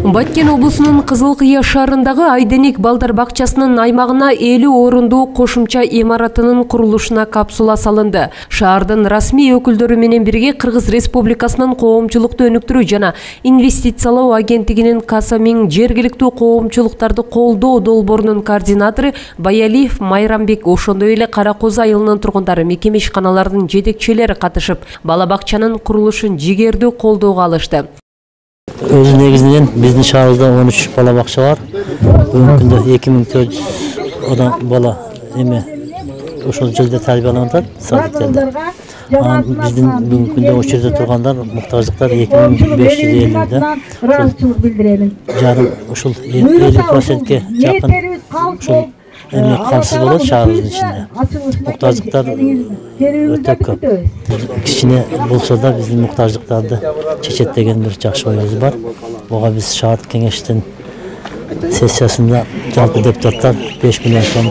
Баткен облусунун Кызылкыя шаарындагы Айденек балдар бакчасынын аймагына 50 орундуу кошумча имаратынын курулушуна капсула салынды. Шаардын расмий өкүлдөрү менен бирге Кыргыз Республикасынын коомчулукту өнүктүрүү жана инвестициялоо агенттигинин Касамин жергиликтүү коомчулуктарды колдоо долбоорунун координатору Баялиев Майрамбек, ошондой эле Кара Коз айылынын тургундары, мекеме ишканалардын жетекчилери катышып, бала бакчанын курулушун жигердүү колдоого алышты. Öz negizинен биздин шаарда 13 бала бакча бар. Бүгүнкү күндө 2400 адам бала эме ошол жылда тарбияланат садиктерде. Биздин бүгүнкү күндө ошол жерде тургандар муктаждыктар 2550 да. Жарым ушул 50%ке жакын ушул эме камсыз болот шаарыбыздын ичинде. Муктаждыктар өтө көп. Кичине болсо да биздин муктаждыктарды чечет деген бир жакшы оюбуз бар. Буга биз шаардык кеңештин сессиясында жалпы депутаттар 5 миллион сом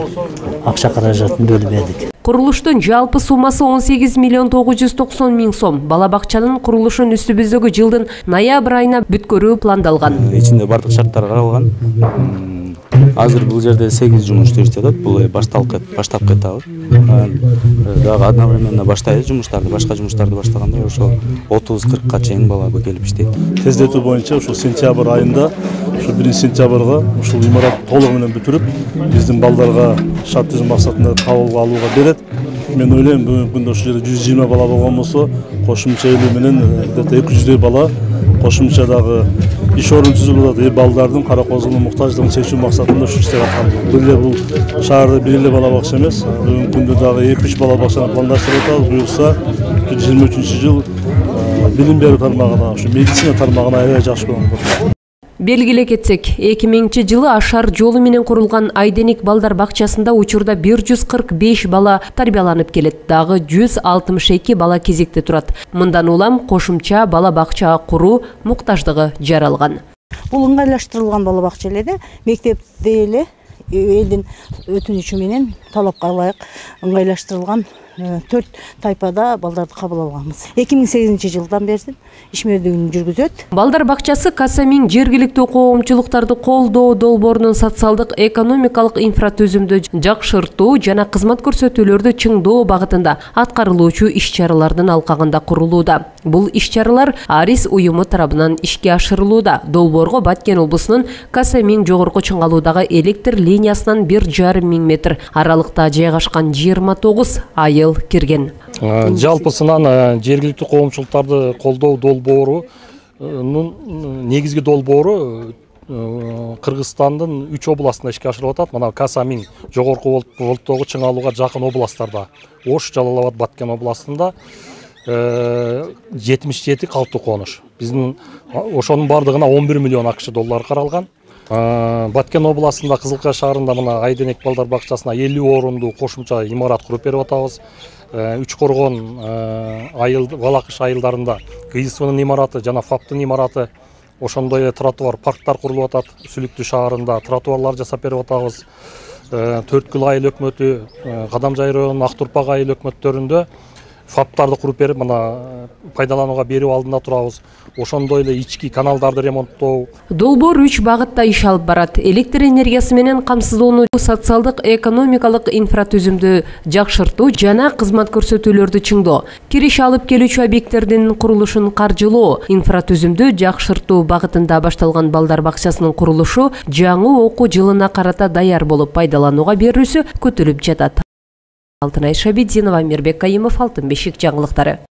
акча каражатын бөлүп бердик. Курулуштун жалпы суммасы 18 миллион 990 миң сом. Бала бакчанын курулушун үстүбүздөгү жылдын ноябрь айына бүткөрүү пландалган. Ичинде бардык шарттар каралган. Азыр бул жерде 8 жумуш иштеп атат. Бул баштап кетабыз. Дагы одновременно баштайбыз жумуштарды, башка жумуштарды баштаганда ошо 30-40ка чейин бала келип иштейт. Тездетүү боюнча ушул сентябрь айында, ушул 1-сентябрга ушул имарат толугу менен бүтүрүп, биздин балдарга шарт түзүү максатында кабыл алууга берет. Мен ойлойм, бүгүнкү күндө ушул жерде 120 бала болгон болсо, кошумча 50 менен 200 бала кошумча дагы иш орун түзүлүп атат. Балдардын Кара Коздун муктаждыгын чечүү максатында ушул иштеп аткан. Бул шаарда бир эле бала бакча эмес, бүгүнкү күндө дагы 2-3 бала бакчаны пландаштырып атабыз. Буюрса 2023-жыл билим берүү тармагына, ушу медицина тармагына аябай жакшы болот. Белгиле кетсек, 2000-жылы Ашар жолу менен курулган Айденек балдар бакчасында учурда 145 бала тарбияланып келет. Дагы 162 бала кезекте турат. Мындан улам кошумча бала бакча куруу муктаждыгы жаралган. Бул ыңгайлаштырылган бала бакча эле, мектепте эле элдин өтүнүчү менен талапка ылайык ыңгайлаштырылган 4 тайпада балдарды кабыл алганбыз. 2008-жылдан бери ишмердигин жүргүзөт. Балдар бакчасы Касамин жергиликтүү коомчулуктарды колдоо долбоорунун социалдык экономикалык инфратүзүмдү жакшыртуу жана кызмат көрсөтүүлөрдү чыңдоо багытында аткарылуучу иш-чаралардын алкагында курулууда. Бул иш-чаралар Арис уюму тарабынан ишке ашырылууда. Долбоорго Баткен облусунун Касамин жогорку чыңалуудагы электр линиясынан 1,5 миң метр аралыкта жайгашкан 29 айыл кирген. Жалпысынан жергиликтүү коомчулуктарды колдоо долбоорунун негизги долбоору Кыргызстандын 3 областында ишке ашырылып атат. Мына Касамин жогорку волттогу чыңалууга жакын областтарда, Ош, Жалал Абад, Баткен областында 77 калктуу конуш. Биздин ошонун бардыгына 11 миллион акч доллар каралган. Баткен областында Кызылкыя шаарында мына Айденек балдар бакчасына 50 орундуу кошумча имарат куруп берип атабыз. Үч коргон Балакыш айылдарында КСВнын имараты жана ФАПтын имараты, ошондой тротуар парктар курулуп атат. Сүлүктүү шаарында тротуарлар жасап берип атабыз. Төрткүл айыл өкмөтү, Кадамжай районунун Актурпак айыл өкмөттөрүндө ФАПтарды куруп берип, мына пайдаланууга берүү алдында турабыз. Ошондой эле ички каналдарды ремонттоо. Долбоор 3 багытта иш алып барат. Электр энергиясы менен камсыздоонуу, социалдык экономикалык инфратүзүмдү жакшыртуу жана кызмат көрсөтүүлөрдү чыңдоо. Кириш алып келүүчү объекттердин курулушун каржылоо, инфратүзүмдү жакшыртуу багытында башталган балдар бакчасынын курулушу жаңы окуу жылына карата даяр болуп пайдаланууга берүүсү күтүлүп жатат. Алтынай Шабидинова, Мирбек Кайымов, Алтын бешик жаңылыктары.